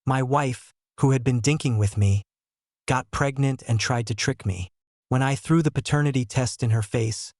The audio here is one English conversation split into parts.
My wife, who had been dinking with me, got pregnant and tried to trick me. When I threw the paternity test in her face,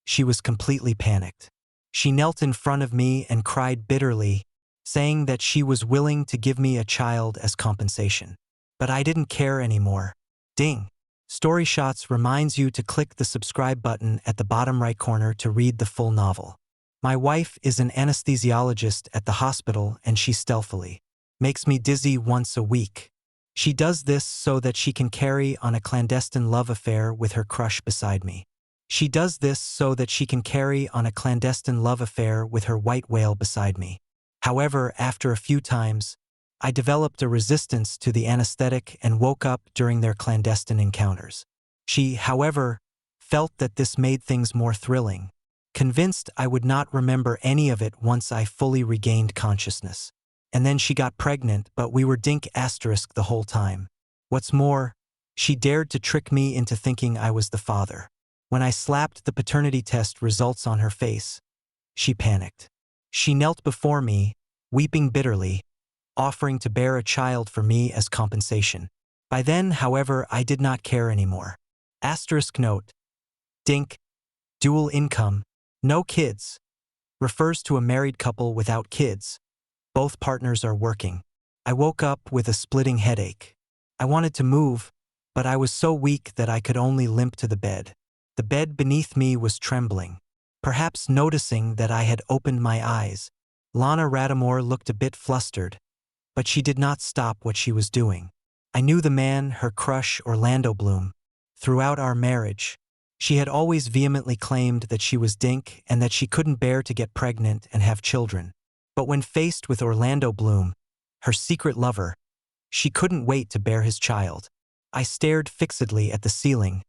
she was completely panicked. She knelt in front of me and cried bitterly, saying that she was willing to give me a child as compensation. But I didn't care anymore. Ding! Story Shots reminds you to click the subscribe button at the bottom right corner to read the full novel. My wife is an anesthesiologist at the hospital, and she stealthily makes me dizzy once a week. She does this so that she can carry on a clandestine love affair with her crush beside me. She does this so that she can carry on a clandestine love affair with her white whale beside me. However, after a few times, I developed a resistance to the anesthetic and woke up during their clandestine encounters. She, however, felt that this made things more thrilling, convinced I would not remember any of it once I fully regained consciousness. And then she got pregnant, but we were dink asterisk the whole time. What's more, she dared to trick me into thinking I was the father. When I slapped the paternity test results on her face, she panicked. She knelt before me, weeping bitterly, offering to bear a child for me as compensation. By then, however, I did not care anymore. Asterisk note: DINK, dual income, no kids, refers to a married couple without kids. Both partners are working. I woke up with a splitting headache. I wanted to move, but I was so weak that I could only limp to the bed. The bed beneath me was trembling. Perhaps noticing that I had opened my eyes, Lana Rattimore looked a bit flustered, but she did not stop what she was doing. I knew the man, her crush, Orlando Bloom. Throughout our marriage, she had always vehemently claimed that she was dink and that she couldn't bear to get pregnant and have children. But when faced with Orlando Bloom, her secret lover, she couldn't wait to bear his child. I stared fixedly at the ceiling,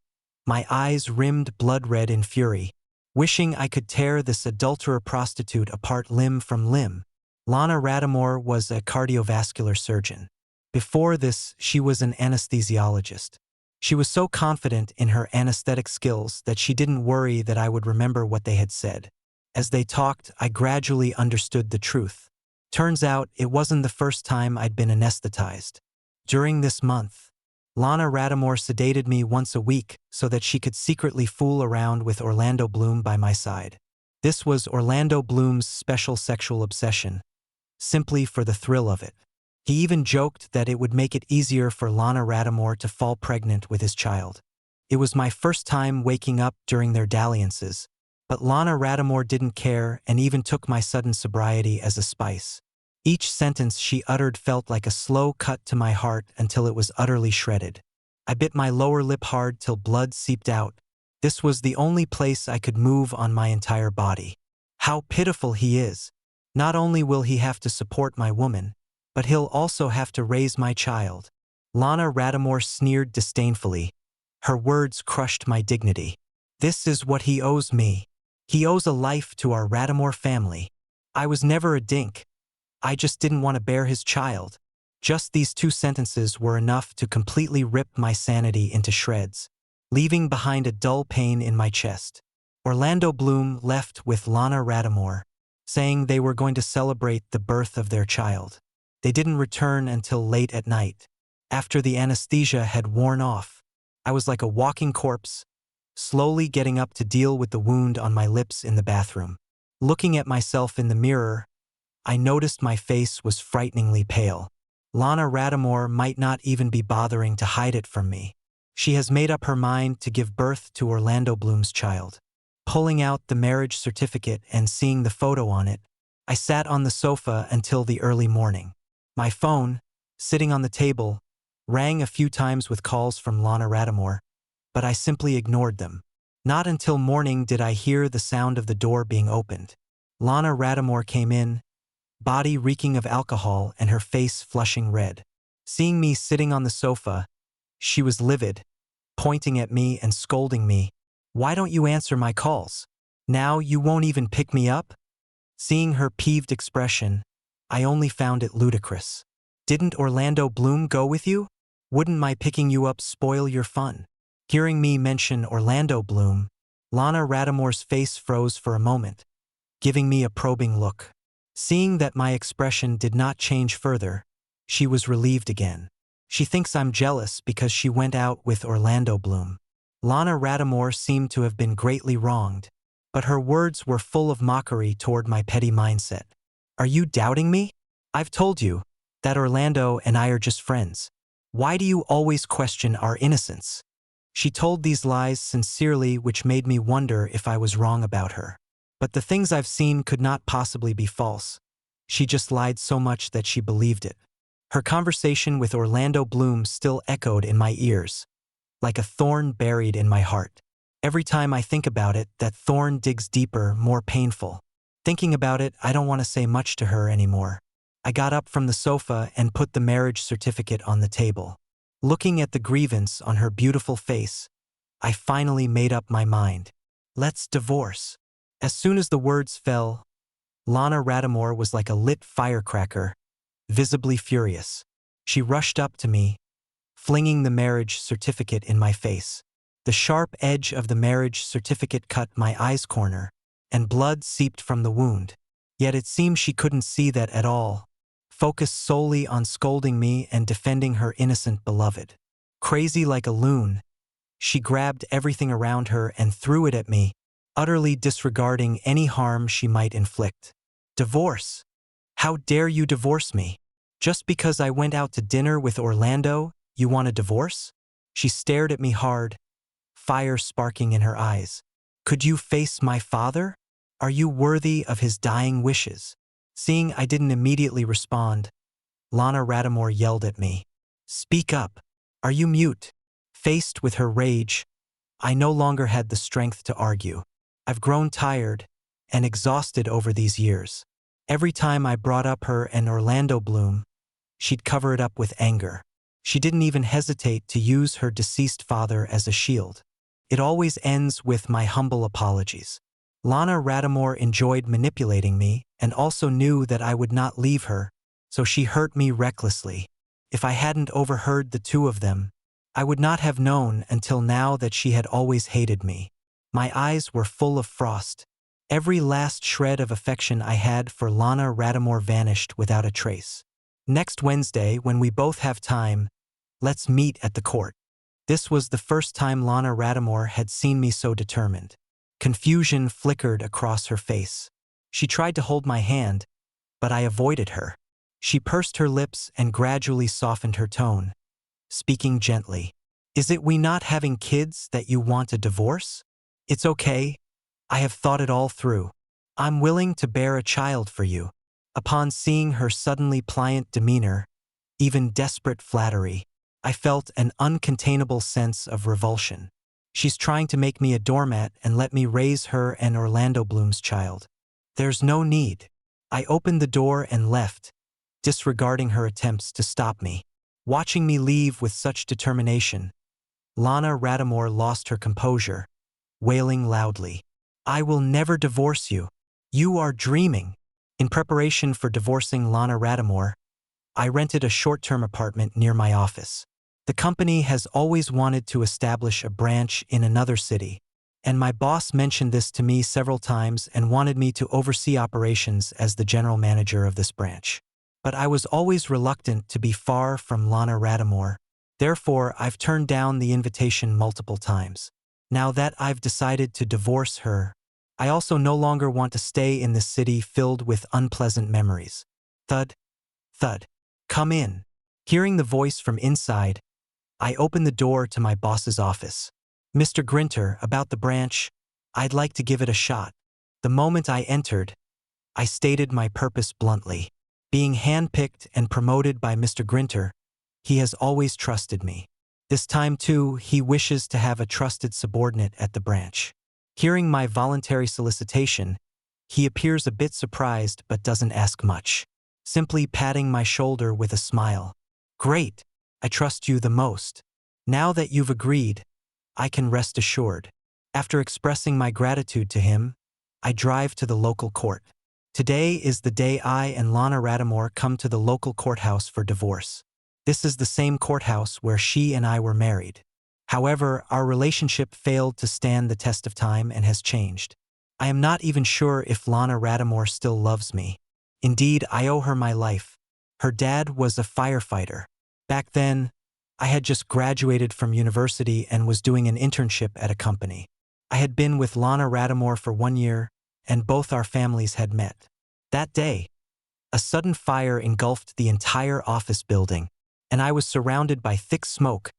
my eyes rimmed blood red in fury, wishing I could tear this adulterer prostitute apart limb from limb. Lana Rattimore was a cardiovascular surgeon. Before this, she was an anesthesiologist. She was so confident in her anesthetic skills that she didn't worry that I would remember what they had said. As they talked, I gradually understood the truth. Turns out, it wasn't the first time I'd been anesthetized. During this month, Lana Rattimore sedated me once a week so that she could secretly fool around with Orlando Bloom by my side. This was Orlando Bloom's special sexual obsession, simply for the thrill of it. He even joked that it would make it easier for Lana Rattimore to fall pregnant with his child. It was my first time waking up during their dalliances, but Lana Rattimore didn't care and even took my sudden sobriety as a spice. Each sentence she uttered felt like a slow cut to my heart until it was utterly shredded. I bit my lower lip hard till blood seeped out. This was the only place I could move on my entire body. How pitiful he is. Not only will he have to support my woman, but he'll also have to raise my child. Lana Rattimore sneered disdainfully. Her words crushed my dignity. This is what he owes me. He owes a life to our Rattimore family. I was never a dink. I just didn't want to bear his child. Just these two sentences were enough to completely rip my sanity into shreds, leaving behind a dull pain in my chest. Orlando Bloom left with Lana Rattimore, saying they were going to celebrate the birth of their child. They didn't return until late at night. After the anesthesia had worn off, I was like a walking corpse, slowly getting up to deal with the wound on my lips in the bathroom. Looking at myself in the mirror, I noticed my face was frighteningly pale. Lana Rattimore might not even be bothering to hide it from me. She has made up her mind to give birth to Orlando Bloom's child. Pulling out the marriage certificate and seeing the photo on it, I sat on the sofa until the early morning. My phone, sitting on the table, rang a few times with calls from Lana Rattimore, but I simply ignored them. Not until morning did I hear the sound of the door being opened. Lana Rattimore came in, body reeking of alcohol and her face flushing red. Seeing me sitting on the sofa, she was livid, pointing at me and scolding me. "Why don't you answer my calls? Now you won't even pick me up?" Seeing her peeved expression, I only found it ludicrous. "Didn't Orlando Bloom go with you? Wouldn't my picking you up spoil your fun?" Hearing me mention Orlando Bloom, Lana Rattimore's face froze for a moment, giving me a probing look. Seeing that my expression did not change further, She was relieved again. She thinks I'm jealous because she went out with Orlando Bloom. Lana Rattimore seemed to have been greatly wronged, but her words were full of mockery toward my petty mindset. Are you doubting me? I've told you that Orlando and I are just friends. Why do you always question our innocence? She told these lies sincerely, which made me wonder if I was wrong about her. But the things I've seen could not possibly be false. She just lied so much that she believed it. Her conversation with Orlando Bloom still echoed in my ears, like a thorn buried in my heart. Every time I think about it, that thorn digs deeper, more painful. Thinking about it, I don't want to say much to her anymore. I got up from the sofa and put the marriage certificate on the table. Looking at the grievance on her beautiful face, I finally made up my mind. Let's divorce. As soon as the words fell, Lana Rattimore was like a lit firecracker, visibly furious. She rushed up to me, flinging the marriage certificate in my face. The sharp edge of the marriage certificate cut my eye's corner, and blood seeped from the wound. Yet it seemed she couldn't see that at all, focused solely on scolding me and defending her innocent beloved. Crazy like a loon, she grabbed everything around her and threw it at me, utterly disregarding any harm she might inflict. Divorce? How dare you divorce me? Just because I went out to dinner with Orlando, you want a divorce? She stared at me hard, fire sparking in her eyes. Could you face my father? Are you worthy of his dying wishes? Seeing I didn't immediately respond, Lana Rattimore yelled at me. Speak up. Are you mute? Faced with her rage, I no longer had the strength to argue. I've grown tired and exhausted over these years. Every time I brought up her and Orlando Bloom, she'd cover it up with anger. She didn't even hesitate to use her deceased father as a shield. It always ends with my humble apologies. Lana Rattimore enjoyed manipulating me and also knew that I would not leave her, so she hurt me recklessly. If I hadn't overheard the two of them, I would not have known until now that she had always hated me. My eyes were full of frost. Every last shred of affection I had for Lana Rattimore vanished without a trace. Next Wednesday, when we both have time, let's meet at the court. This was the first time Lana Rattimore had seen me so determined. Confusion flickered across her face. She tried to hold my hand, but I avoided her. She pursed her lips and gradually softened her tone, speaking gently. Is it we not having kids that you want a divorce? It's okay. I have thought it all through. I'm willing to bear a child for you. Upon seeing her suddenly pliant demeanor, even desperate flattery, I felt an uncontainable sense of revulsion. She's trying to make me a doormat and let me raise her and Orlando Bloom's child. There's no need. I opened the door and left, disregarding her attempts to stop me. Watching me leave with such determination, Lana Rattimore lost her composure, wailing loudly. I will never divorce you. You are dreaming. In preparation for divorcing Lana Rattimore, I rented a short-term apartment near my office. The company has always wanted to establish a branch in another city, and my boss mentioned this to me several times and wanted me to oversee operations as the general manager of this branch. But I was always reluctant to be far from Lana Rattimore. Therefore, I've turned down the invitation multiple times. Now that I've decided to divorce her, I also no longer want to stay in this city filled with unpleasant memories. Thud, thud. Come in. Hearing the voice from inside, I opened the door to my boss's office. Mr. Grinter, about the branch, I'd like to give it a shot. The moment I entered, I stated my purpose bluntly. Being handpicked and promoted by Mr. Grinter, he has always trusted me. This time too, he wishes to have a trusted subordinate at the branch. Hearing my voluntary solicitation, he appears a bit surprised but doesn't ask much, simply patting my shoulder with a smile. Great, I trust you the most. Now that you've agreed, I can rest assured. After expressing my gratitude to him, I drive to the local court. Today is the day I and Lana Rattimore come to the local courthouse for divorce. This is the same courthouse where she and I were married. However, our relationship failed to stand the test of time and has changed. I am not even sure if Lana Rattimore still loves me. Indeed, I owe her my life, Her dad was a firefighter. Back then, I had just graduated from university and was doing an internship at a company. I had been with Lana Rattimore for 1 year, and both our families had met. That day, a sudden fire engulfed the entire office building, and I was surrounded by thick smoke,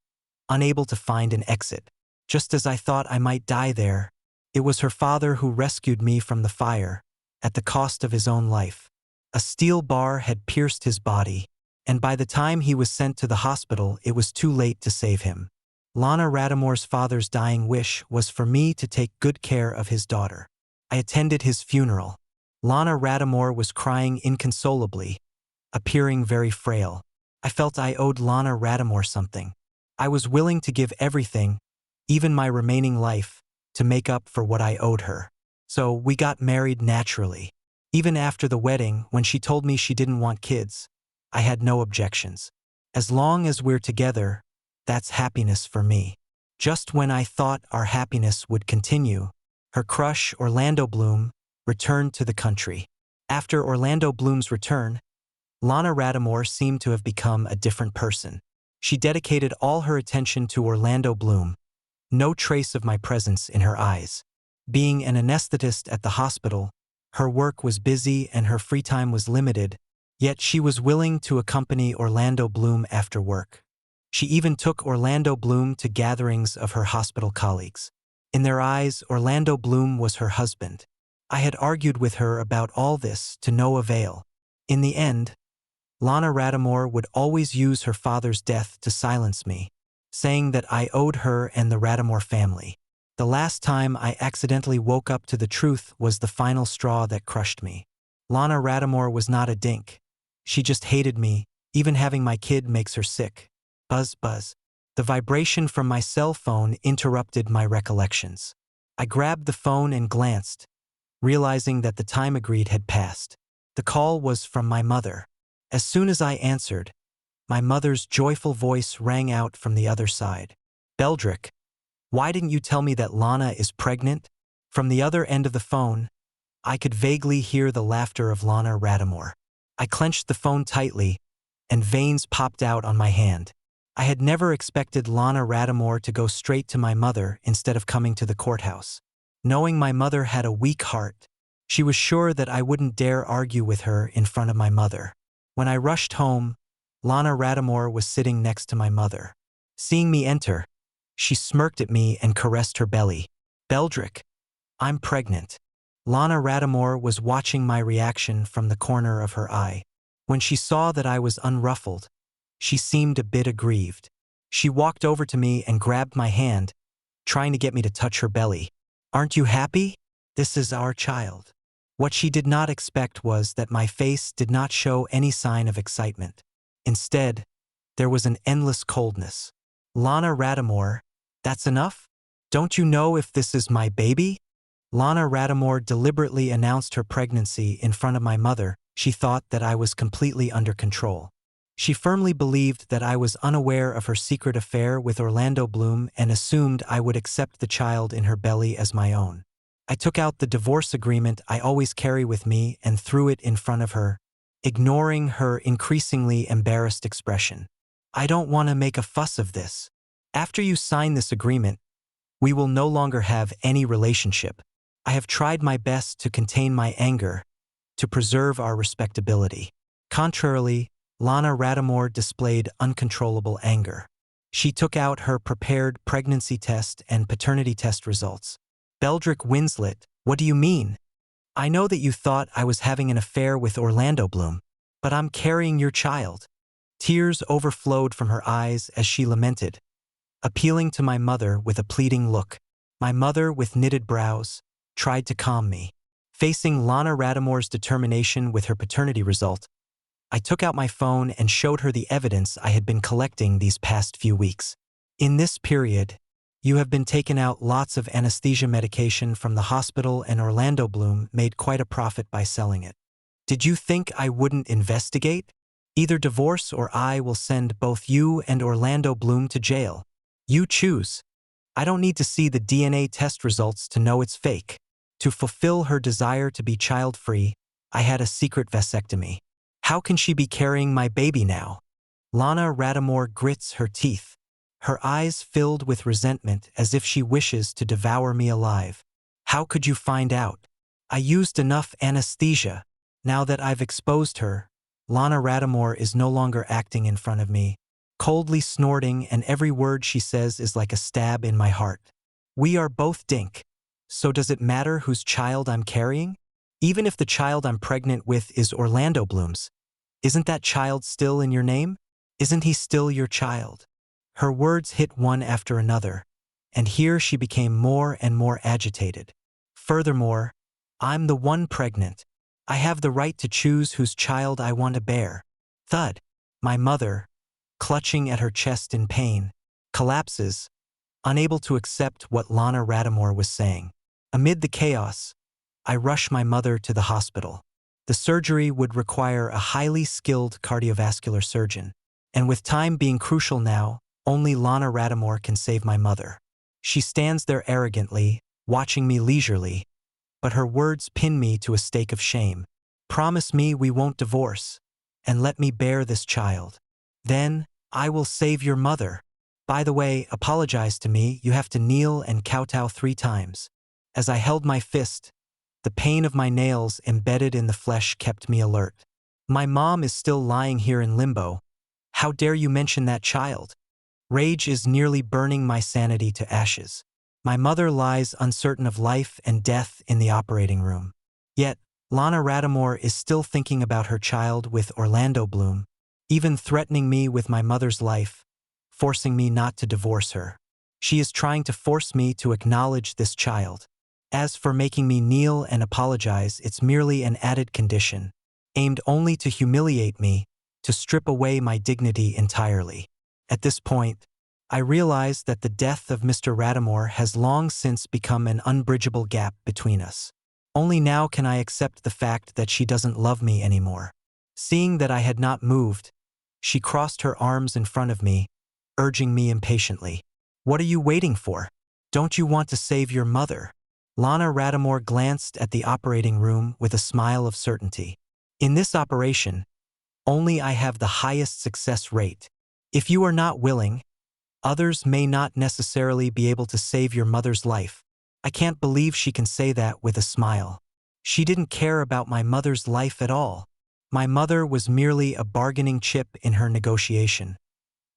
unable to find an exit. Just as I thought I might die there, it was her father who rescued me from the fire, at the cost of his own life. A steel bar had pierced his body, and by the time he was sent to the hospital, it was too late to save him. Lana Rattimore's father's dying wish was for me to take good care of his daughter. I attended his funeral. Lana Rattimore was crying inconsolably, appearing very frail. I felt I owed Lana Rattimore something. I was willing to give everything, even my remaining life, to make up for what I owed her. So we got married naturally. Even after the wedding, when she told me she didn't want kids, I had no objections. As long as we're together, that's happiness for me. Just when I thought our happiness would continue, her crush, Orlando Bloom, returned to the country. After Orlando Bloom's return, Lana Rattimore seemed to have become a different person. She dedicated all her attention to Orlando Bloom, no trace of my presence in her eyes. Being an anesthetist at the hospital, her work was busy and her free time was limited, yet she was willing to accompany Orlando Bloom after work. She even took Orlando Bloom to gatherings of her hospital colleagues. In their eyes, Orlando Bloom was her husband. I had argued with her about all this to no avail. In the end, Lana Rattimore would always use her father's death to silence me, saying that I owed her and the Rattimore family. The last time I accidentally woke up to the truth was the final straw that crushed me. Lana Rattimore was not a dink. She just hated me. Even having my kid makes her sick. Buzz, buzz. The vibration from my cell phone interrupted my recollections. I grabbed the phone and glanced, realizing that the time agreed had passed. The call was from my mother. As soon as I answered, my mother's joyful voice rang out from the other side. "Beldrick, why didn't you tell me that Lana is pregnant?" From the other end of the phone, I could vaguely hear the laughter of Lana Rattimore. I clenched the phone tightly, and veins popped out on my hand. I had never expected Lana Rattimore to go straight to my mother instead of coming to the courthouse. Knowing my mother had a weak heart, she was sure that I wouldn't dare argue with her in front of my mother. When I rushed home, Lana Rattimore was sitting next to my mother. Seeing me enter, she smirked at me and caressed her belly. "Beldrick, I'm pregnant." Lana Rattimore was watching my reaction from the corner of her eye. When she saw that I was unruffled, she seemed a bit aggrieved. She walked over to me and grabbed my hand, trying to get me to touch her belly. "Aren't you happy? This is our child." What she did not expect was that my face did not show any sign of excitement. Instead, there was an endless coldness. "Lana Rattimore, that's enough? Don't you know if this is my baby?" Lana Rattimore deliberately announced her pregnancy in front of my mother. She thought that I was completely under control. She firmly believed that I was unaware of her secret affair with Orlando Bloom and assumed I would accept the child in her belly as my own. I took out the divorce agreement I always carry with me and threw it in front of her, ignoring her increasingly embarrassed expression. "I don't want to make a fuss of this. After you sign this agreement, we will no longer have any relationship. I have tried my best to contain my anger, to preserve our respectability." Contrarily, Lana Rattimore displayed uncontrollable anger. She took out her prepared pregnancy test and paternity test results. "Beldrick Winslet, what do you mean? I know that you thought I was having an affair with Orlando Bloom, but I'm carrying your child." Tears overflowed from her eyes as she lamented, appealing to my mother with a pleading look. My mother, with knitted brows, tried to calm me. Facing Lana Rattimore's determination with her paternity result, I took out my phone and showed her the evidence I had been collecting these past few weeks. "In this period, you have been taking out lots of anesthesia medication from the hospital, and Orlando Bloom made quite a profit by selling it. Did you think I wouldn't investigate? Either divorce or I will send both you and Orlando Bloom to jail. You choose. I don't need to see the DNA test results to know it's fake." To fulfill her desire to be child-free, I had a secret vasectomy. How can she be carrying my baby now? Lana Rattimore grits her teeth, her eyes filled with resentment as if she wishes to devour me alive. How could you find out? I used enough anesthesia. Now that I've exposed her, Lana Rattimore is no longer acting in front of me, coldly snorting, and every word she says is like a stab in my heart. We are both DINK. So does it matter whose child I'm carrying? Even if the child I'm pregnant with is Orlando Bloom's, isn't that child still in your name? Isn't he still your child? Her words hit one after another, and here she became more and more agitated. Furthermore, I'm the one pregnant. I have the right to choose whose child I want to bear. Thud. My mother, clutching at her chest in pain, collapses, unable to accept what Lana Rattimore was saying. Amid the chaos, I rush my mother to the hospital. The surgery would require a highly skilled cardiovascular surgeon, and with time being crucial now, only Lana Rattimore can save my mother. She stands there arrogantly, watching me leisurely, but her words pin me to a stake of shame. Promise me we won't divorce, and let me bear this child. Then, I will save your mother. By the way, apologize to me. You have to kneel and kowtow 3 times. As I held my fist, the pain of my nails embedded in the flesh kept me alert. My mom is still lying here in limbo. How dare you mention that child? Rage is nearly burning my sanity to ashes. My mother lies uncertain of life and death in the operating room. Yet, Lana Rattimore is still thinking about her child with Orlando Bloom, even threatening me with my mother's life, forcing me not to divorce her. She is trying to force me to acknowledge this child. As for making me kneel and apologize, it's merely an added condition, aimed only to humiliate me, to strip away my dignity entirely. At this point, I realize that the death of Mr. Rattimore has long since become an unbridgeable gap between us. Only now can I accept the fact that she doesn't love me anymore. Seeing that I had not moved, she crossed her arms in front of me, urging me impatiently. What are you waiting for? Don't you want to save your mother? Lana Rattimore glanced at the operating room with a smile of certainty. In this operation, only I have the highest success rate. If you are not willing, others may not necessarily be able to save your mother's life. I can't believe she can say that with a smile. She didn't care about my mother's life at all. My mother was merely a bargaining chip in her negotiation,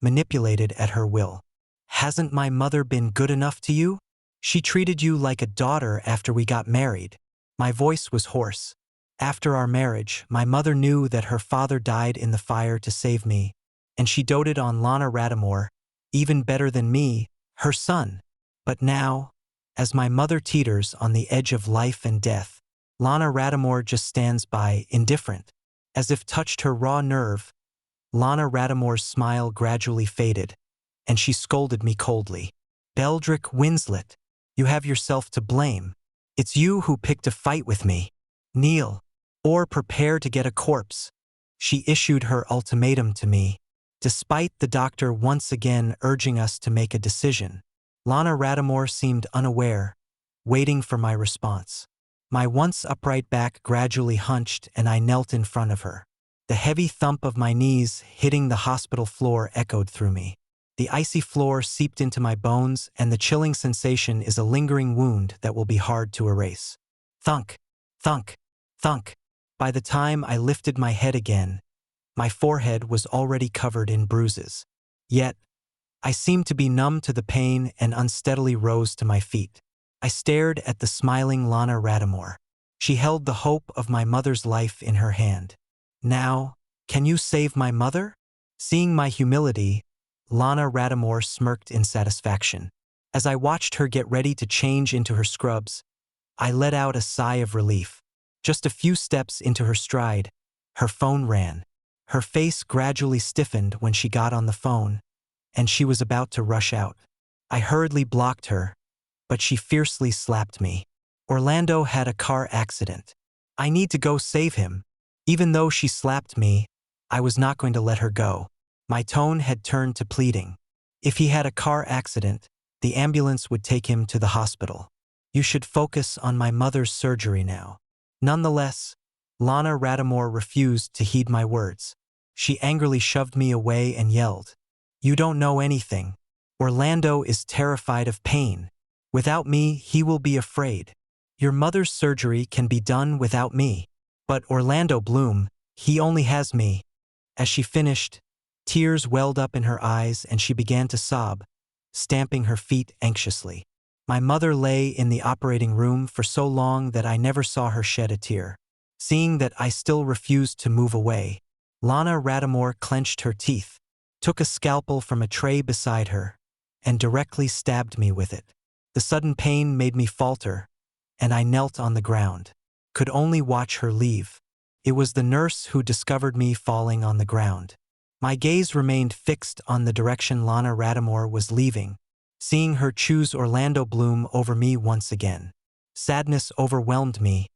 manipulated at her will. Hasn't my mother been good enough to you? She treated you like a daughter after we got married. My voice was hoarse. After our marriage, my mother knew that her father died in the fire to save me, and she doted on Lana Rattimore, even better than me, her son. But now, as my mother teeters on the edge of life and death, Lana Rattimore just stands by, indifferent. As if touched her raw nerve, Lana Rattimore's smile gradually faded, and she scolded me coldly. Beldrick Winslet, you have yourself to blame. It's you who picked a fight with me. Kneel, or prepare to get a corpse. She issued her ultimatum to me, despite the doctor once again urging us to make a decision. Lana Rattimore seemed unaware, waiting for my response. My once upright back gradually hunched and I knelt in front of her. The heavy thump of my knees hitting the hospital floor echoed through me. The icy floor seeped into my bones, and the chilling sensation is a lingering wound that will be hard to erase. Thunk, thunk, thunk. By the time I lifted my head again, my forehead was already covered in bruises. Yet, I seemed to be numb to the pain and unsteadily rose to my feet. I stared at the smiling Lana Rattimore. She held the hope of my mother's life in her hand. Now, can you save my mother? Seeing my humility, Lana Rattimore smirked in satisfaction. As I watched her get ready to change into her scrubs, I let out a sigh of relief. Just a few steps into her stride, her phone rang. Her face gradually stiffened when she got on the phone, and she was about to rush out. I hurriedly blocked her, but she fiercely slapped me. Orlando had a car accident. I need to go save him. Even though she slapped me, I was not going to let her go. My tone had turned to pleading. If he had a car accident, the ambulance would take him to the hospital. You should focus on my mother's surgery now. Nonetheless, Lana Rattimore refused to heed my words. She angrily shoved me away and yelled, "You don't know anything. Orlando is terrified of pain. Without me, he will be afraid. Your mother's surgery can be done without me. But Orlando Bloom, he only has me." As she finished, tears welled up in her eyes and she began to sob, stamping her feet anxiously. My mother lay in the operating room for so long that I never saw her shed a tear. Seeing that I still refused to move away, Lana Rattimore clenched her teeth, took a scalpel from a tray beside her, and directly stabbed me with it. The sudden pain made me falter, and I knelt on the ground. Could only watch her leave. It was the nurse who discovered me falling on the ground. My gaze remained fixed on the direction Lana Rattimore was leaving, seeing her choose Orlando Bloom over me once again. Sadness overwhelmed me,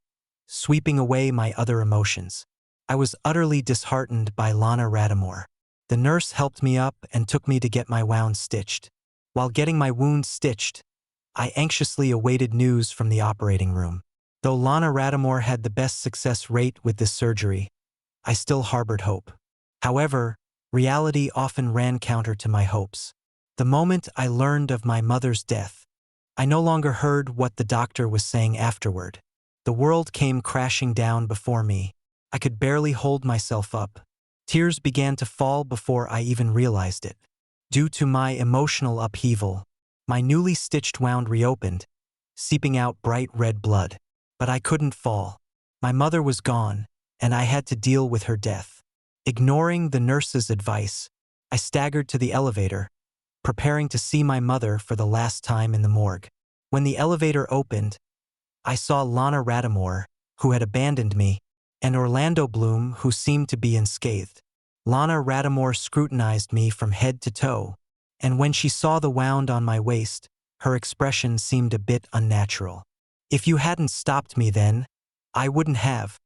sweeping away my other emotions. I was utterly disheartened by Lana Rattimore. The nurse helped me up and took me to get my wound stitched. While getting my wound stitched, I anxiously awaited news from the operating room. Though Lana Rattimore had the best success rate with this surgery, I still harbored hope. However, reality often ran counter to my hopes. The moment I learned of my mother's death, I no longer heard what the doctor was saying afterward. The world came crashing down before me. I could barely hold myself up. Tears began to fall before I even realized it. Due to my emotional upheaval, my newly stitched wound reopened, seeping out bright red blood. But I couldn't fall. My mother was gone, and I had to deal with her death. Ignoring the nurse's advice, I staggered to the elevator, preparing to see my mother for the last time in the morgue. When the elevator opened, I saw Lana Rattimore, who had abandoned me, and Orlando Bloom, who seemed to be unscathed. Lana Rattimore scrutinized me from head to toe, and when she saw the wound on my waist, her expression seemed a bit unnatural. "If you hadn't stopped me then, I wouldn't have."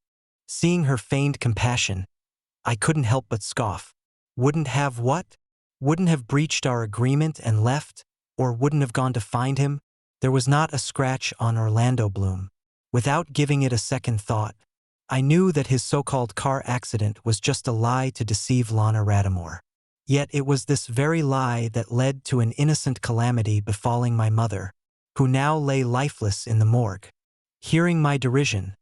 Seeing her feigned compassion, I couldn't help but scoff. Wouldn't have what? Wouldn't have breached our agreement and left, or wouldn't have gone to find him? There was not a scratch on Orlando Bloom. Without giving it a second thought, I knew that his so-called car accident was just a lie to deceive Lana Rattimore. Yet it was this very lie that led to an innocent calamity befalling my mother, who now lay lifeless in the morgue. Hearing my derision,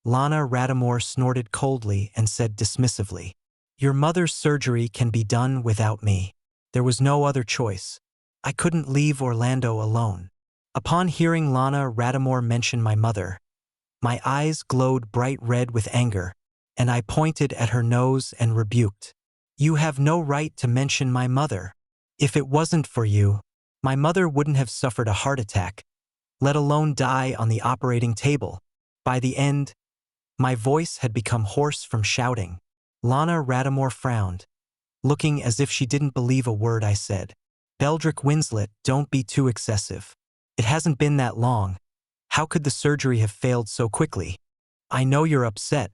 Lana Rattimore snorted coldly and said dismissively, "Your mother's surgery can be done without me." There was no other choice. I couldn't leave Orlando alone. Upon hearing Lana Rattimore mention my mother, my eyes glowed bright red with anger, and I pointed at her nose and rebuked, "You have no right to mention my mother. If it wasn't for you, my mother wouldn't have suffered a heart attack, let alone die on the operating table." By the end, my voice had become hoarse from shouting. Lana Rattimore frowned, looking as if she didn't believe a word I said. "Beldrick Winslet, don't be too excessive. It hasn't been that long. How could the surgery have failed so quickly? I know you're upset,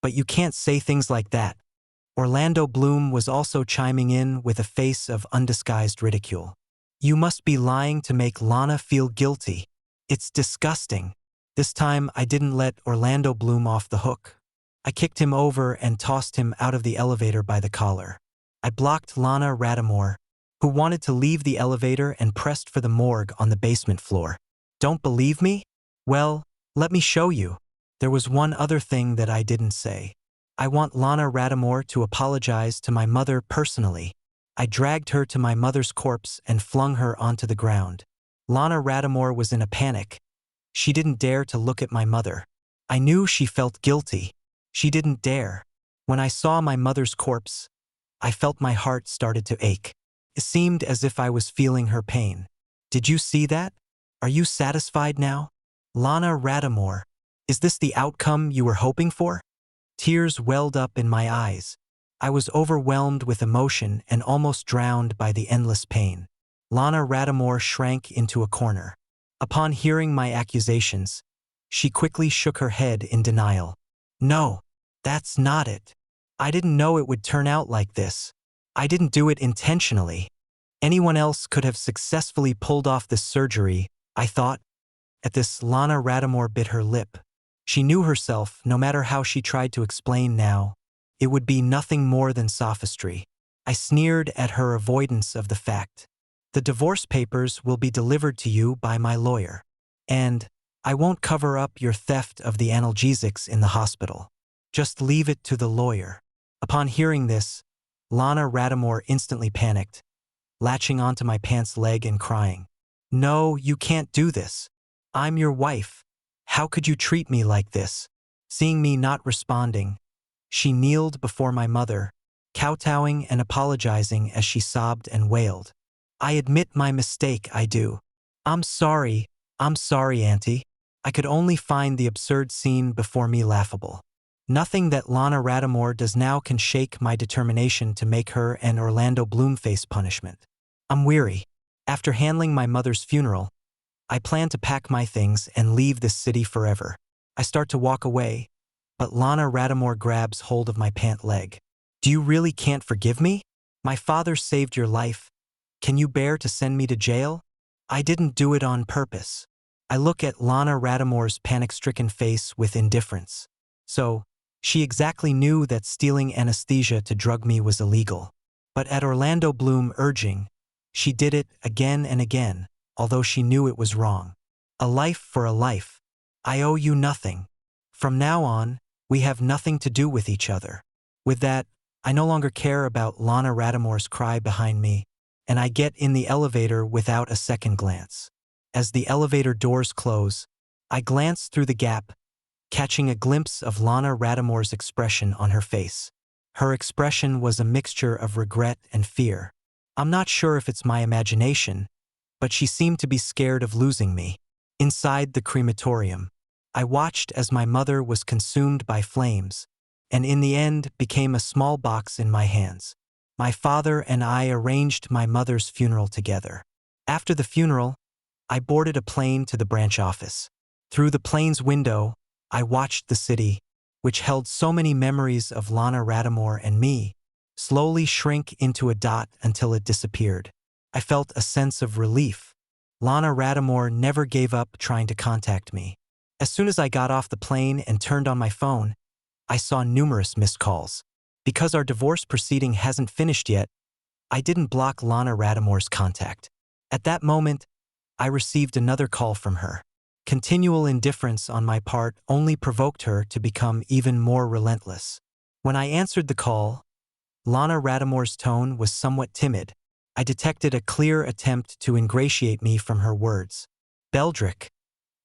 but you can't say things like that." Orlando Bloom was also chiming in with a face of undisguised ridicule. "You must be lying to make Lana feel guilty. It's disgusting." This time I didn't let Orlando Bloom off the hook. I kicked him over and tossed him out of the elevator by the collar. I blocked Lana Rattimore, who wanted to leave the elevator and pressed for the morgue on the basement floor. "Don't believe me? Well, let me show you." There was one other thing that I didn't say. I want Lana Rattimore to apologize to my mother personally. I dragged her to my mother's corpse and flung her onto the ground. Lana Rattimore was in a panic. She didn't dare to look at my mother. I knew she felt guilty. She didn't dare. When I saw my mother's corpse, I felt my heart started to ache. It seemed as if I was feeling her pain. "Did you see that? Are you satisfied now? Lana Rattimore, is this the outcome you were hoping for?" Tears welled up in my eyes. I was overwhelmed with emotion and almost drowned by the endless pain. Lana Rattimore shrank into a corner. Upon hearing my accusations, she quickly shook her head in denial. "No, that's not it. I didn't know it would turn out like this. I didn't do it intentionally. Anyone else could have successfully pulled off this surgery, I thought." At this, Lana Rattimore bit her lip, She knew herself, no matter how she tried to explain now. It would be nothing more than sophistry. I sneered at her avoidance of the fact. The divorce papers will be delivered to you by my lawyer. And I won't cover up your theft of the analgesics in the hospital. Just leave it to the lawyer. Upon hearing this, Lana Rattimore instantly panicked, latching onto my pants leg and crying. No, you can't do this. I'm your wife. How could you treat me like this? Seeing me not responding, she kneeled before my mother, kowtowing and apologizing as she sobbed and wailed. I admit my mistake, I do. I'm sorry, Auntie. I could only find the absurd scene before me laughable. Nothing that Lana Rattimore does now can shake my determination to make her an Orlando Bloom face punishment. I'm weary. After handling my mother's funeral, I plan to pack my things and leave this city forever. I start to walk away, but Lana Rattimore grabs hold of my pant leg. Do you really can't forgive me? My father saved your life. Can you bear to send me to jail? I didn't do it on purpose. I look at Lana Rattimore's panic-stricken face with indifference. So, she exactly knew that stealing anesthesia to drug me was illegal. But at Orlando Bloom urging, she did it again and again, although she knew it was wrong. A life for a life. I owe you nothing. From now on, we have nothing to do with each other. With that, I no longer care about Lana Rattimore's cry behind me, and I get in the elevator without a second glance. As the elevator doors close, I glance through the gap, catching a glimpse of Lana Rattimore's expression on her face. Her expression was a mixture of regret and fear. I'm not sure if it's my imagination, but she seemed to be scared of losing me. Inside the crematorium, I watched as my mother was consumed by flames, and in the end became a small box in my hands. My father and I arranged my mother's funeral together. After the funeral, I boarded a plane to the branch office. Through the plane's window, I watched the city, which held so many memories of Lana Rattimore and me, slowly shrink into a dot until it disappeared. I felt a sense of relief. Lana Rattimore never gave up trying to contact me. As soon as I got off the plane and turned on my phone, I saw numerous missed calls. Because our divorce proceeding hasn't finished yet, I didn't block Lana Rattimore's contact. At that moment, I received another call from her. Continual indifference on my part only provoked her to become even more relentless. When I answered the call, Lana Rattimore's tone was somewhat timid. I detected a clear attempt to ingratiate me from her words. Beldrick,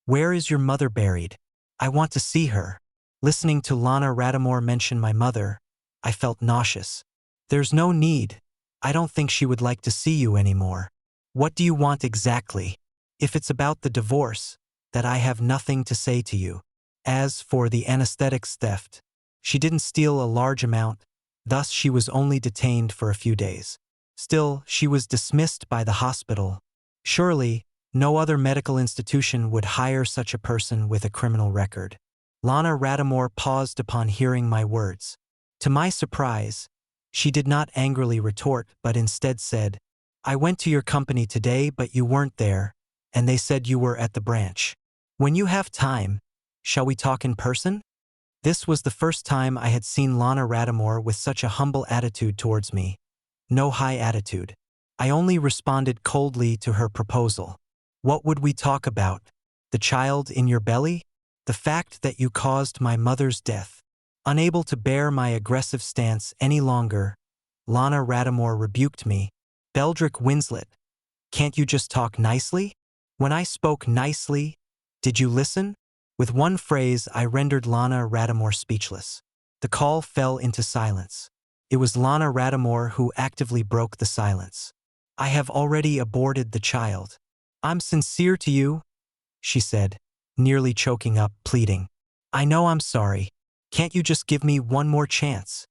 where is your mother buried? I want to see her. Listening to Lana Rattimore mention my mother, I felt nauseous. There's no need. I don't think she would like to see you anymore. What do you want exactly? If it's about the divorce, that I have nothing to say to you. As for the anesthetics theft, she didn't steal a large amount, thus she was only detained for a few days. Still, she was dismissed by the hospital. Surely, no other medical institution would hire such a person with a criminal record. Lana Rattimore paused upon hearing my words. To my surprise, she did not angrily retort but instead said, I went to your company today but you weren't there, and they said you were at the branch. When you have time, shall we talk in person? This was the first time I had seen Lana Rattimore with such a humble attitude towards me. No high attitude. I only responded coldly to her proposal. What would we talk about? The child in your belly? The fact that you caused my mother's death. Unable to bear my aggressive stance any longer, Lana Rattimore rebuked me. Beldrick Winslet, can't you just talk nicely? When I spoke nicely, did you listen? With one phrase, I rendered Lana Rattimore speechless. The call fell into silence. It was Lana Rattimore who actively broke the silence. I have already aborted the child. I'm sincere to you, she said, nearly choking up, pleading. I know I'm sorry. Can't you just give me one more chance?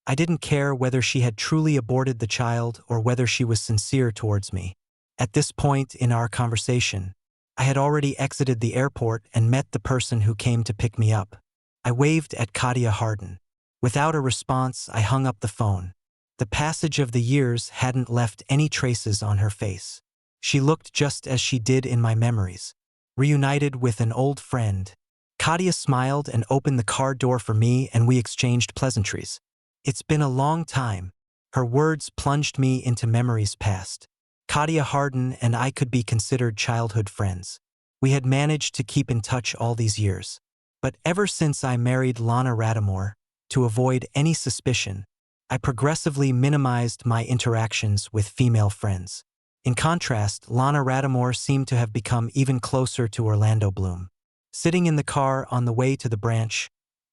I didn't care whether she had truly aborted the child or whether she was sincere towards me. At this point in our conversation, I had already exited the airport and met the person who came to pick me up. I waved at Katia Harden. Without a response, I hung up the phone. The passage of the years hadn't left any traces on her face. She looked just as she did in my memories, reunited with an old friend, Katia smiled and opened the car door for me, and we exchanged pleasantries. It's been a long time. Her words plunged me into memories past. Katia Harden and I could be considered childhood friends. We had managed to keep in touch all these years. But ever since I married Lana Radamore, to avoid any suspicion, I progressively minimized my interactions with female friends. In contrast, Lana Radamore seemed to have become even closer to Orlando Bloom. Sitting in the car on the way to the branch,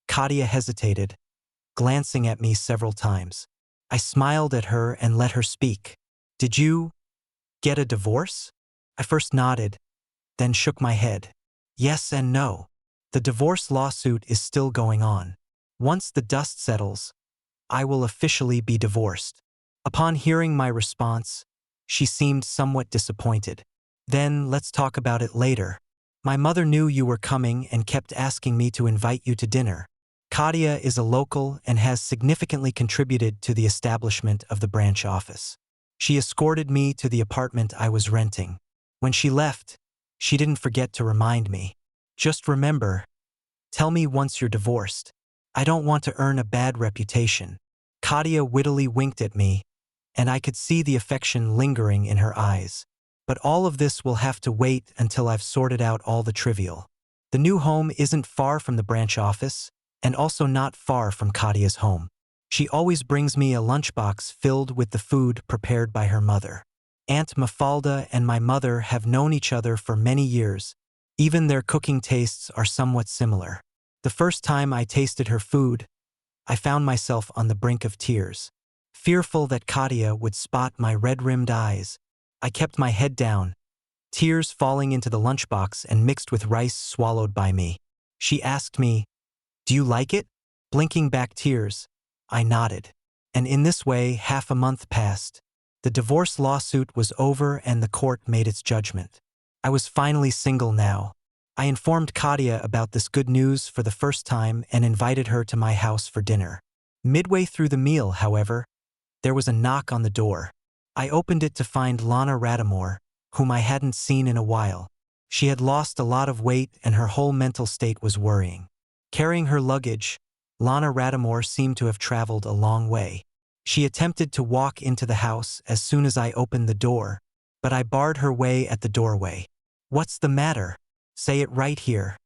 Katia hesitated, glancing at me several times. I smiled at her and let her speak. "Did you get a divorce?" I first nodded, then shook my head. Yes and no. The divorce lawsuit is still going on. Once the dust settles, I will officially be divorced. Upon hearing my response, she seemed somewhat disappointed. Then let's talk about it later. My mother knew you were coming and kept asking me to invite you to dinner. Katia is a local and has significantly contributed to the establishment of the branch office. She escorted me to the apartment I was renting. When she left, she didn't forget to remind me. Just remember, tell me once you're divorced. I don't want to earn a bad reputation. Katia wittily winked at me, and I could see the affection lingering in her eyes. But all of this will have to wait until I've sorted out all the trivial. The new home isn't far from the branch office, and also not far from Katia's home. She always brings me a lunchbox filled with the food prepared by her mother. Aunt Mafalda and my mother have known each other for many years. Even their cooking tastes are somewhat similar. The first time I tasted her food, I found myself on the brink of tears. Fearful that Katia would spot my red-rimmed eyes, I kept my head down, tears falling into the lunchbox and mixed with rice swallowed by me. She asked me, "Do you like it?" Blinking back tears, I nodded. And in this way, half a month passed. The divorce lawsuit was over and the court made its judgment. I was finally single now. I informed Katia about this good news for the first time and invited her to my house for dinner. Midway through the meal, however, there was a knock on the door. I opened it to find Lana Radamore, whom I hadn't seen in a while. She had lost a lot of weight and her whole mental state was worrying. Carrying her luggage, Lana Radamore seemed to have traveled a long way. She attempted to walk into the house as soon as I opened the door, but I barred her way at the doorway. "What's the matter? Say it right here."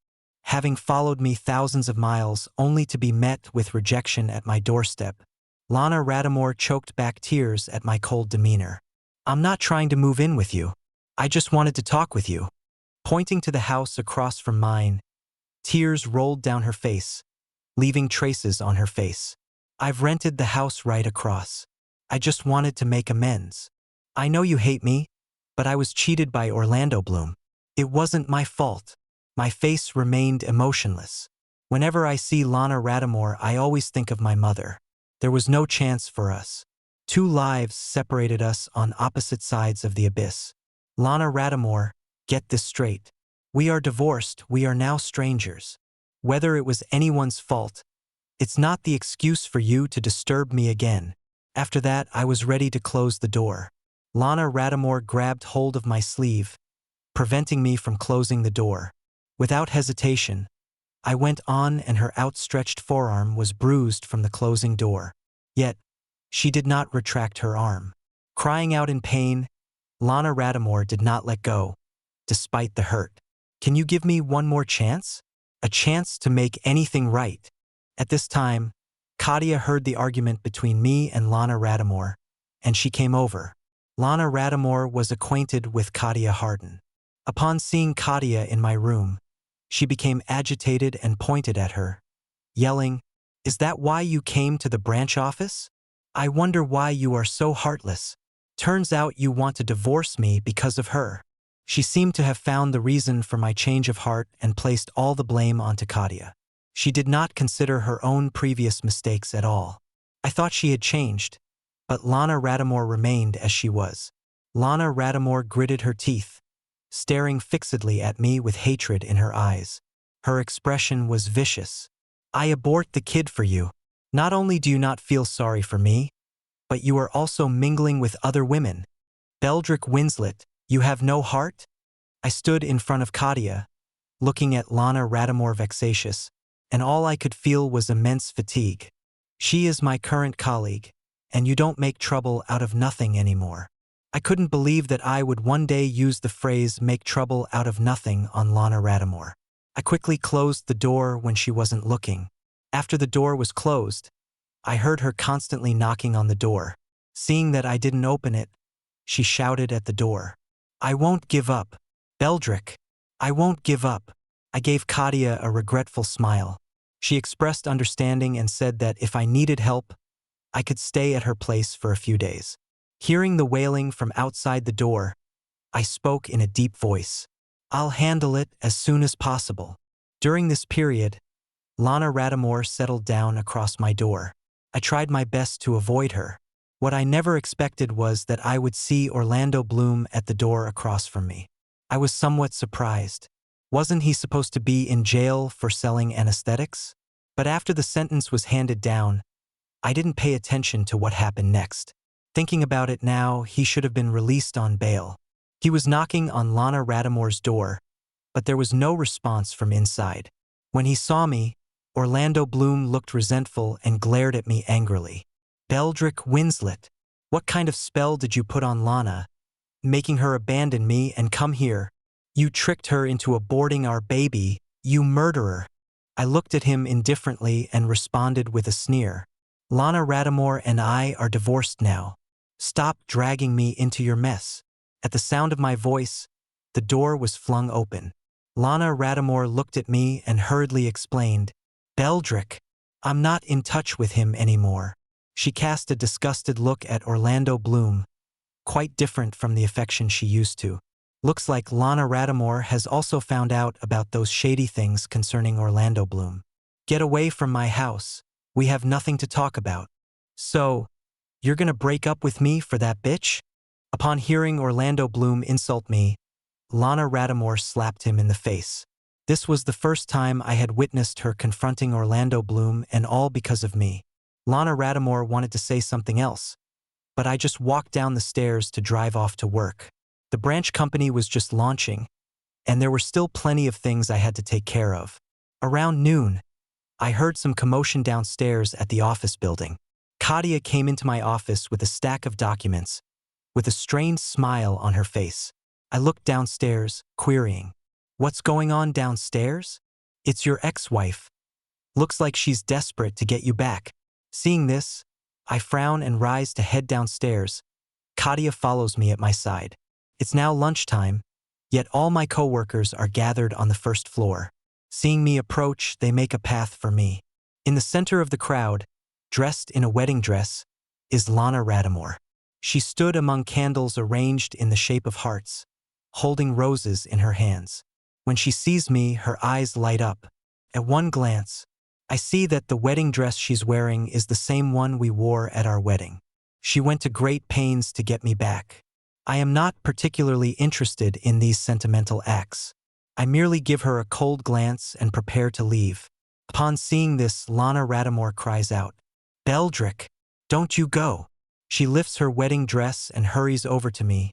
Having followed me thousands of miles only to be met with rejection at my doorstep, Lana Radamore choked back tears at my cold demeanor. "I'm not trying to move in with you. I just wanted to talk with you." Pointing to the house across from mine, tears rolled down her face, leaving traces on her face. "I've rented the house right across. I just wanted to make amends. I know you hate me, but I was cheated by Orlando Bloom. It wasn't my fault." My face remained emotionless. Whenever I see Lana Radamore, I always think of my mother. There was no chance for us. 2 lives separated us on opposite sides of the abyss. "Lana Radamore, get this straight. We are divorced, we are now strangers. Whether it was anyone's fault, it's not the excuse for you to disturb me again." After that, I was ready to close the door. Lana Radamore grabbed hold of my sleeve, preventing me from closing the door. Without hesitation, I went on and her outstretched forearm was bruised from the closing door. Yet, she did not retract her arm. Crying out in pain, Lana Radamore did not let go, despite the hurt. "Can you give me one more chance? A chance to make anything right?" At this time, Katia heard the argument between me and Lana Radamore, and she came over. Lana Radamore was acquainted with Katia Harden. Upon seeing Katia in my room, she became agitated and pointed at her, yelling, "Is that why you came to the branch office? I wonder why you are so heartless. Turns out you want to divorce me because of her." She seemed to have found the reason for my change of heart and placed all the blame onto Katia. She did not consider her own previous mistakes at all. I thought she had changed, but Lana Radamore remained as she was. Lana Radamore gritted her teeth, staring fixedly at me with hatred in her eyes. Her expression was vicious. "I abort the kid for you. Not only do you not feel sorry for me, but you are also mingling with other women. Beldrick Winslet, you have no heart?" I stood in front of Katia, looking at Lana Rattimore vexatious, and all I could feel was immense fatigue. She is my current colleague, and you don't make trouble out of nothing anymore. I couldn't believe that I would one day use the phrase make trouble out of nothing on Lana Rattimore. I quickly closed the door when she wasn't looking. After the door was closed, I heard her constantly knocking on the door. Seeing that I didn't open it, she shouted at the door. I won't give up. Beldrick, I won't give up. I gave Katia a regretful smile. She expressed understanding and said that if I needed help, I could stay at her place for a few days. Hearing the wailing from outside the door, I spoke in a deep voice. I'll handle it as soon as possible. During this period, Lana Rattimore settled down across my door. I tried my best to avoid her. What I never expected was that I would see Orlando Bloom at the door across from me. I was somewhat surprised. Wasn't he supposed to be in jail for selling anesthetics? But after the sentence was handed down, I didn't pay attention to what happened next. Thinking about it now, he should have been released on bail. He was knocking on Lana Rattimore's door, but there was no response from inside. When he saw me, Orlando Bloom looked resentful and glared at me angrily. Beldrick Winslet, what kind of spell did you put on Lana, making her abandon me and come here? You tricked her into aborting our baby, you murderer. I looked at him indifferently and responded with a sneer. Lana Rattimore and I are divorced now. Stop dragging me into your mess. At the sound of my voice, the door was flung open. Lana Rattimore looked at me and hurriedly explained, Beldrick, I'm not in touch with him anymore. She cast a disgusted look at Orlando Bloom, quite different from the affection she used to. Looks like Lana Rattimore has also found out about those shady things concerning Orlando Bloom. Get away from my house. We have nothing to talk about. So, you're gonna break up with me for that bitch? Upon hearing Orlando Bloom insult me, Lana Rattimore slapped him in the face. This was the first time I had witnessed her confronting Orlando Bloom, and all because of me. Lana Rattimore wanted to say something else, but I just walked down the stairs to drive off to work. The branch company was just launching, and there were still plenty of things I had to take care of. Around noon, I heard some commotion downstairs at the office building. Katia came into my office with a stack of documents, with a strained smile on her face. I looked downstairs, querying, What's going on downstairs? It's your ex-wife. Looks like she's desperate to get you back. Seeing this, I frown and rise to head downstairs. Katia follows me at my side. It's now lunchtime, yet all my coworkers are gathered on the first floor. Seeing me approach, they make a path for me. In the center of the crowd, dressed in a wedding dress, is Lana Rattimore. She stood among candles arranged in the shape of hearts, holding roses in her hands. When she sees me, her eyes light up. At one glance, I see that the wedding dress she's wearing is the same one we wore at our wedding. She went to great pains to get me back. I am not particularly interested in these sentimental acts. I merely give her a cold glance and prepare to leave. Upon seeing this, Lana Rattimore cries out, Beldrick, don't you go. She lifts her wedding dress and hurries over to me,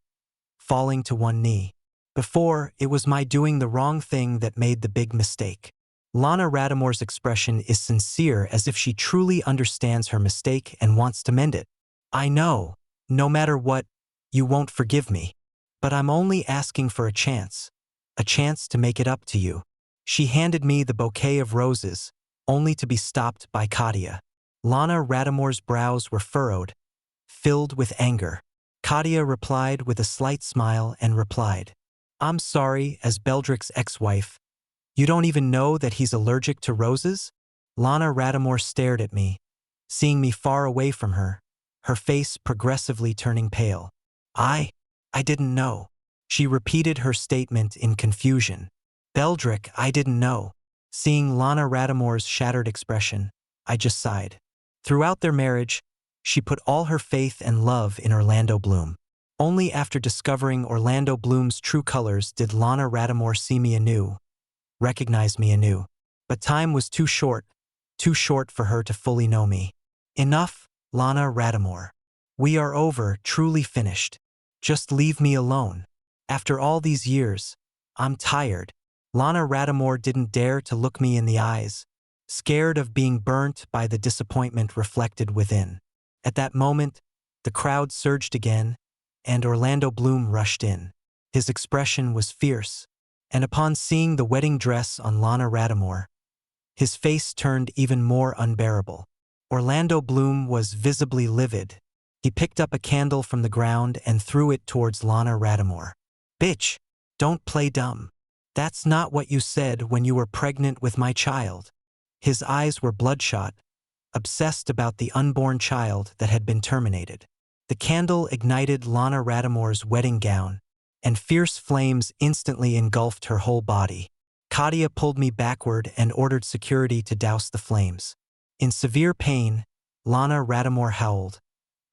falling to one knee. Before, it was my doing the wrong thing that made the big mistake. Lana Rattimore's expression is sincere, as if she truly understands her mistake and wants to mend it. I know, no matter what, you won't forgive me. But I'm only asking for a chance to make it up to you. She handed me the bouquet of roses, only to be stopped by Katia. Lana Rattimore's brows were furrowed, filled with anger. Katia replied with a slight smile and replied, I'm sorry, as Beldrick's ex-wife. You don't even know that he's allergic to roses? Lana Rattimore stared at me, seeing me far away from her, her face progressively turning pale. I didn't know. She repeated her statement in confusion. Beldrick, I didn't know. Seeing Lana Rattimore's shattered expression, I just sighed. Throughout their marriage, she put all her faith and love in Orlando Bloom. Only after discovering Orlando Bloom's true colors did Lana Rattimore see me anew, recognize me anew. But time was too short for her to fully know me. Enough, Lana Rattimore. We are over, truly finished. Just leave me alone. After all these years, I'm tired. Lana Radamore didn't dare to look me in the eyes, scared of being burnt by the disappointment reflected within. At that moment, the crowd surged again, and Orlando Bloom rushed in. His expression was fierce, and upon seeing the wedding dress on Lana Radamore, his face turned even more unbearable. Orlando Bloom was visibly livid. He picked up a candle from the ground and threw it towards Lana Radamore. "Bitch, don't play dumb. That's not what you said when you were pregnant with my child." His eyes were bloodshot, obsessed about the unborn child that had been terminated. The candle ignited Lana Radamore's wedding gown, and fierce flames instantly engulfed her whole body. Katia pulled me backward and ordered security to douse the flames. In severe pain, Lana Radamore howled,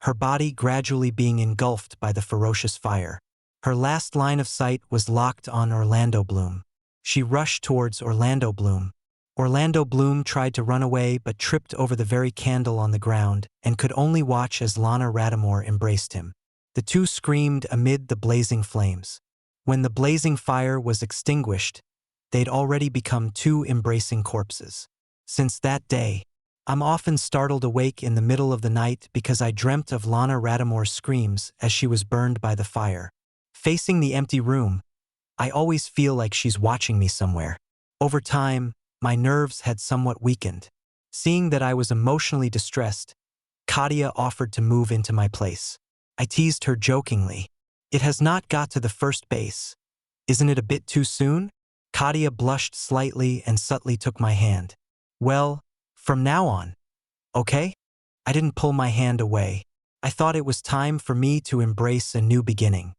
her body gradually being engulfed by the ferocious fire. Her last line of sight was locked on Orlando Bloom. She rushed towards Orlando Bloom. Orlando Bloom tried to run away but tripped over the very candle on the ground and could only watch as Lana Radamore embraced him. The two screamed amid the blazing flames. When the blazing fire was extinguished, they'd already become two embracing corpses. Since that day, I'm often startled awake in the middle of the night because I dreamt of Lana Radamore's screams as she was burned by the fire. Facing the empty room, I always feel like she's watching me somewhere. Over time, my nerves had somewhat weakened. Seeing that I was emotionally distressed, Katia offered to move into my place. I teased her jokingly. "It has not got to the first base. Isn't it a bit too soon?" Katia blushed slightly and subtly took my hand. "Well, from now on, okay?" I didn't pull my hand away. I thought it was time for me to embrace a new beginning.